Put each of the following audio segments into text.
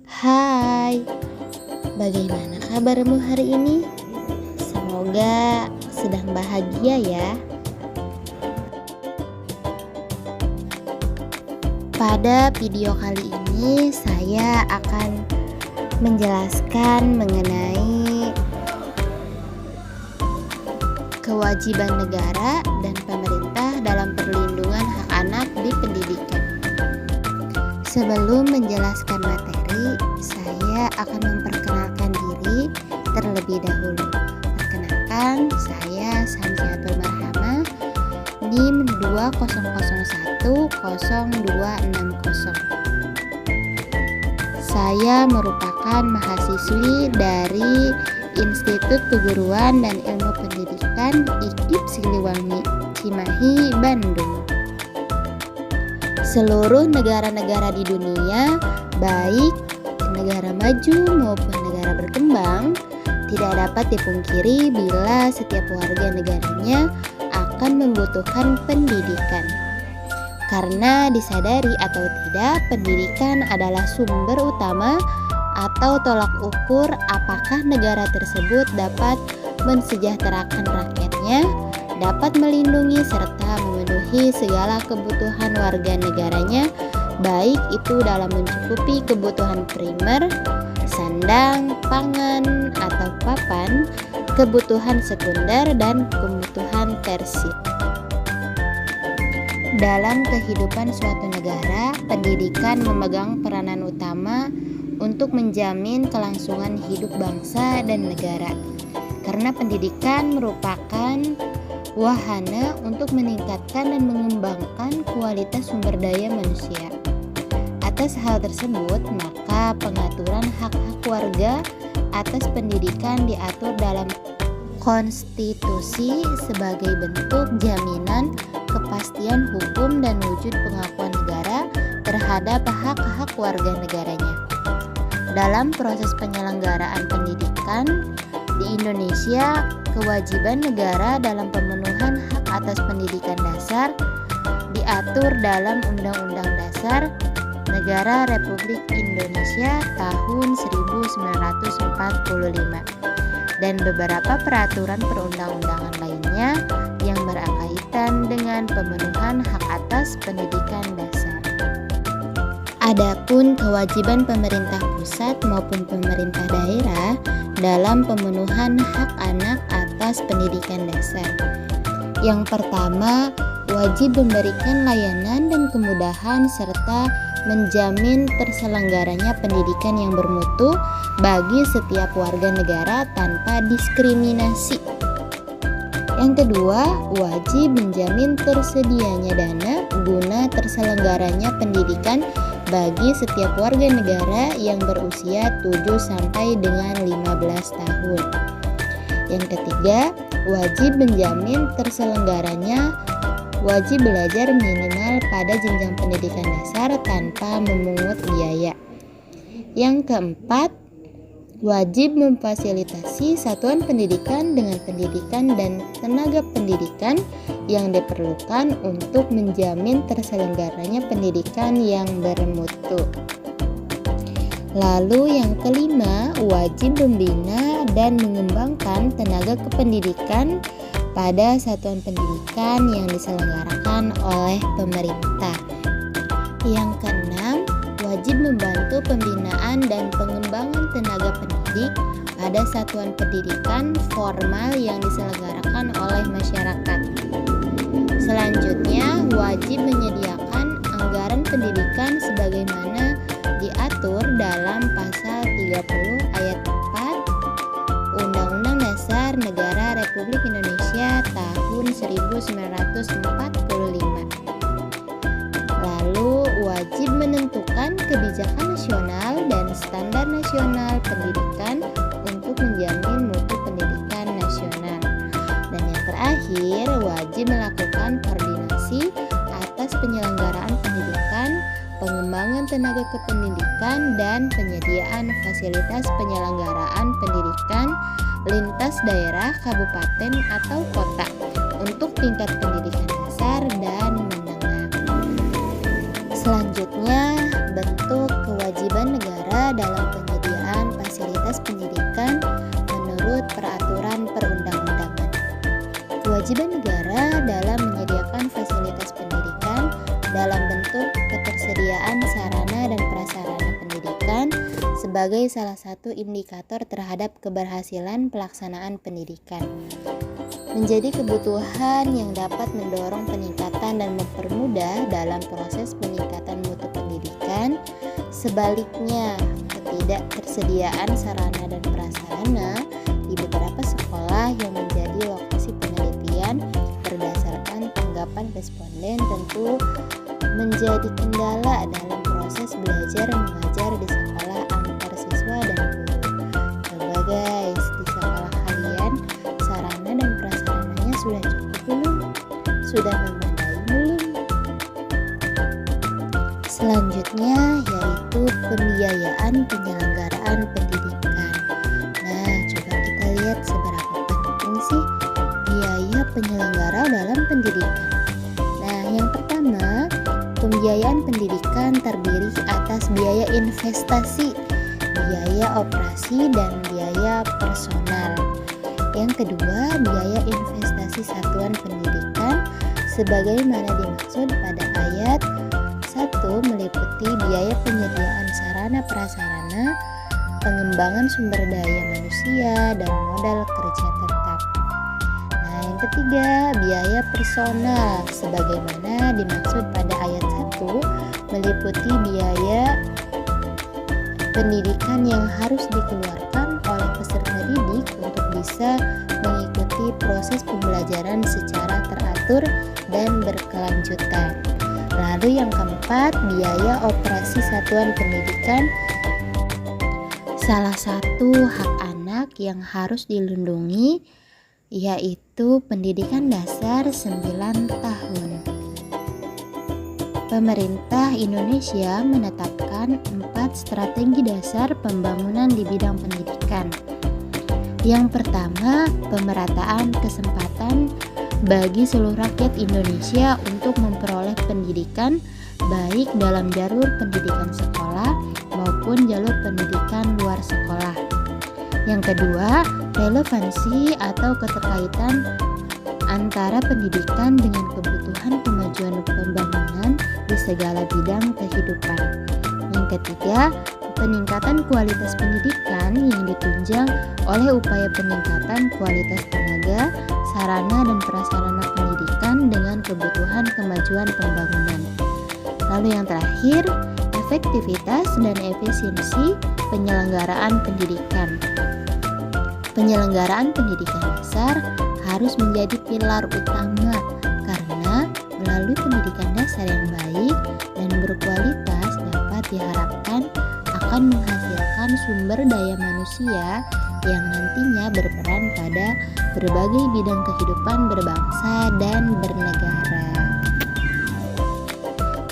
Hai, bagaimana kabarmu hari ini? Semoga sedang bahagia ya. Pada video kali ini saya akan menjelaskan mengenai kewajiban negara dan pemerintah dalam perlindungan hak anak di pendidikan. Sebelum menjelaskan materi, saya akan memperkenalkan diri terlebih dahulu. Perkenalkan, saya Samsiatul Marhamah, NIM 20010260. Saya merupakan mahasiswi dari Institut Keguruan dan Ilmu Pendidikan IKIP Siliwangi, Cimahi, Bandung. Seluruh negara-negara di dunia, baik negara maju maupun negara berkembang, tidak dapat dipungkiri bila setiap warga negaranya akan membutuhkan pendidikan. Karena disadari atau tidak, pendidikan adalah sumber utama atau tolak ukur apakah negara tersebut dapat mensejahterakan rakyatnya, dapat melindungi serta memenuhi segala kebutuhan warga negaranya, baik itu dalam mencukupi kebutuhan primer, sandang, pangan, atau papan, kebutuhan sekunder, dan kebutuhan tersier. Dalam kehidupan suatu negara, pendidikan memegang peranan utama untuk menjamin kelangsungan hidup bangsa dan negara. Karena pendidikan merupakan wahana untuk meningkatkan dan mengembangkan kualitas sumber daya manusia. Atas hal tersebut, maka pengaturan hak-hak warga atas pendidikan diatur dalam konstitusi sebagai bentuk jaminan kepastian hukum dan wujud pengakuan negara terhadap hak-hak warga negaranya. Dalam proses penyelenggaraan pendidikan di Indonesia, kewajiban negara dalam pemenuhan hak atas pendidikan dasar diatur dalam Undang-Undang Dasar Negara Republik Indonesia tahun 1945 dan beberapa peraturan perundang-undangan lainnya yang berkaitan dengan pemenuhan hak atas pendidikan dasar. Adapun kewajiban pemerintah pusat maupun pemerintah daerah dalam pemenuhan hak anak atas pendidikan dasar. Yang pertama, wajib memberikan layanan dan kemudahan serta menjamin terselenggaranya pendidikan yang bermutu bagi setiap warga negara tanpa diskriminasi. Yang kedua, wajib menjamin tersedianya dana guna terselenggaranya pendidikan bagi setiap warga negara yang berusia 7 sampai dengan 15 tahun. Yang ketiga, wajib menjamin terselenggaranya wajib belajar minimal pada jenjang pendidikan dasar tanpa memungut biaya. Yang keempat, wajib memfasilitasi satuan pendidikan dengan pendidikan dan tenaga pendidikan yang diperlukan untuk menjamin terselenggaranya pendidikan yang bermutu. Lalu yang kelima, wajib membina dan mengembangkan tenaga kependidikan pada satuan pendidikan yang diselenggarakan oleh pemerintah. Yang keenam, wajib membantu pembinaan dan pengembangan tenaga pendidik pada satuan pendidikan formal yang diselenggarakan oleh masyarakat. Selanjutnya, wajib menyediakan anggaran pendidikan sebagaimana diatur dalam pasal 30 ayat 4 Undang-Undang Dasar Negara Republik Indonesia tahun 1945. Lalu, wajib menentukan kebijakan nasional dan standar nasional pendidikan untuk menjamin mutu pendidikan nasional. Dan yang terakhir, wajib melakukan koordinasi atas penyelenggaraan pendidikan, pengembangan tenaga kependidikan, dan penyediaan fasilitas penyelenggaraan pendidikan lintas daerah, kabupaten, atau kota untuk tingkat pendidikan dasar dan menengah. Selanjutnya, bentuk kewajiban negara negara dalam penyediaan fasilitas pendidikan menurut peraturan perundang-undangan. Kewajiban negara dalam menyediakan fasilitas pendidikan dalam bentuk ketersediaan sarana dan prasarana pendidikan sebagai salah satu indikator terhadap keberhasilan pelaksanaan pendidikan. Menjadi kebutuhan yang dapat mendorong peningkatan dan mempermudah dalam proses peningkatan mutu pendidikan. Sebaliknya, ketidaktersediaan sarana dan prasarana di beberapa sekolah yang menjadi lokasi penelitian berdasarkan tanggapan responden tentu menjadi kendala dalam proses belajar mengajar di sekolah antar siswa dan guru. Coba guys, di sekolah kalian sarana dan prasarananya sudah cukup belum? Sudah memadai belum? Selanjutnya yaitu pembiayaan penyelenggaraan pendidikan. Nah, coba kita lihat seberapa penting sih biaya penyelenggara dalam pendidikan. Nah, yang pertama, pembiayaan pendidikan terdiri atas biaya investasi, biaya operasi, dan biaya personal. Yang kedua, biaya investasi satuan pendidikan sebagaimana dimaksud pada ayat 1 meliputi biaya penyediaan sarana prasarana, pengembangan sumber daya manusia, dan modal kerja tetap. Nah, yang ketiga, biaya personal sebagaimana dimaksud pada ayat 1 meliputi biaya pendidikan yang harus dikeluarkan oleh peserta didik untuk bisa mengikuti proses pembelajaran secara teratur dan berkelanjutan. Lalu yang keempat, biaya operasi satuan pendidikan. Salah satu hak anak yang harus dilindungi yaitu pendidikan dasar 9 tahun. Pemerintah Indonesia menetapkan 4 strategi dasar pembangunan di bidang pendidikan. Yang pertama, pemerataan kesempatan bagi seluruh rakyat Indonesia untuk memperoleh pendidikan baik dalam jalur pendidikan sekolah maupun jalur pendidikan luar sekolah. Yang kedua, relevansi atau keterkaitan antara pendidikan dengan kebutuhan kemajuan pembangunan di segala bidang kehidupan. Yang ketiga, peningkatan kualitas pendidikan yang ditunjang oleh upaya peningkatan kualitas tenaga, sarana dan prasarana pendidikan dengan kebutuhan kemajuan pembangunan. Lalu yang terakhir, efektivitas dan efisiensi penyelenggaraan pendidikan. Penyelenggaraan pendidikan dasar harus menjadi pilar utama karena melalui pendidikan dasar yang baik dan berkualitas dapat diharapkan akan menghasilkan sumber daya manusia yang nantinya berperan pada berbagai bidang kehidupan berbangsa dan bernegara.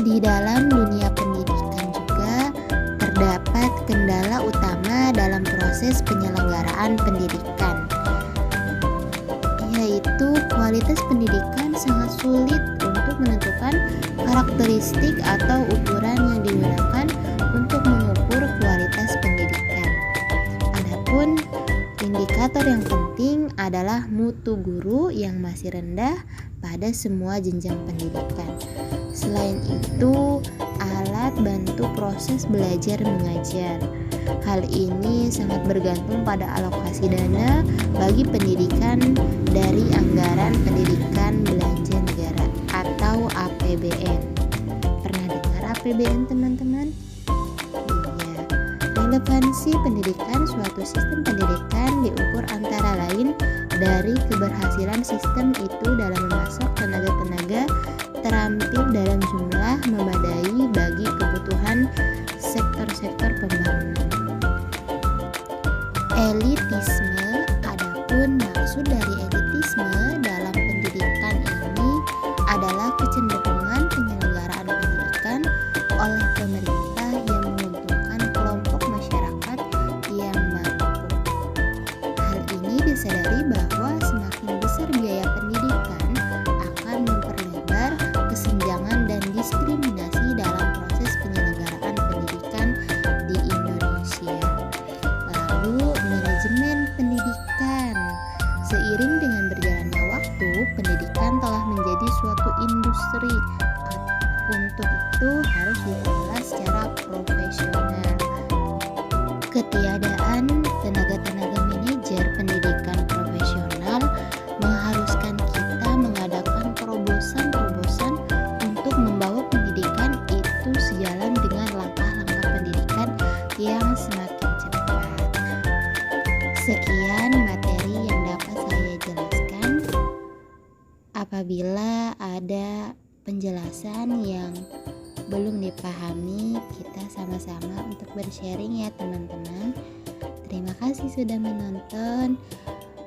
Di dalam dunia pendidikan juga terdapat kendala utama dalam proses penyelenggaraan pendidikan, yaitu kualitas pendidikan sangat sulit untuk menentukan karakteristik atau ukuran yang digunakan untuk mengukur kualitas pendidikan. Adapun indikator yang penting adalah mutu guru yang masih rendah pada semua jenjang pendidikan. Selain itu, alat bantu proses belajar mengajar. Hal ini sangat bergantung pada alokasi dana bagi pendidikan dari anggaran pendidikan belanja negara atau APBN. Pernah dengar APBN, teman-teman? Iya. Relevansi pendidikan suatu sistem pendidikan diukur antara lain dari keberhasilan sistem itu dalam memasok tenaga-tenaga terampil dalam jumlah memadai bagi kebutuhan sektor-sektor pembangunan. Elitisme. Adapun maksud dari elitisme dalam pendidikan ini adalah kecenderungan penyelenggaraan pendidikan oleh pemerintah yang menguntungkan kelompok masyarakat yang mampu. Hal ini disadari bahwa semakin besar biaya pendidikan akan memperlebar kesenjangan dan diskriminasi dalam proses penyelenggaraan pendidikan di Indonesia. Apabila ada penjelasan yang belum dipahami, kita sama-sama untuk bersharing ya teman-teman. Terima kasih sudah menonton.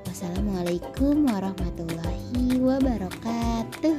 Wassalamualaikum warahmatullahi wabarakatuh.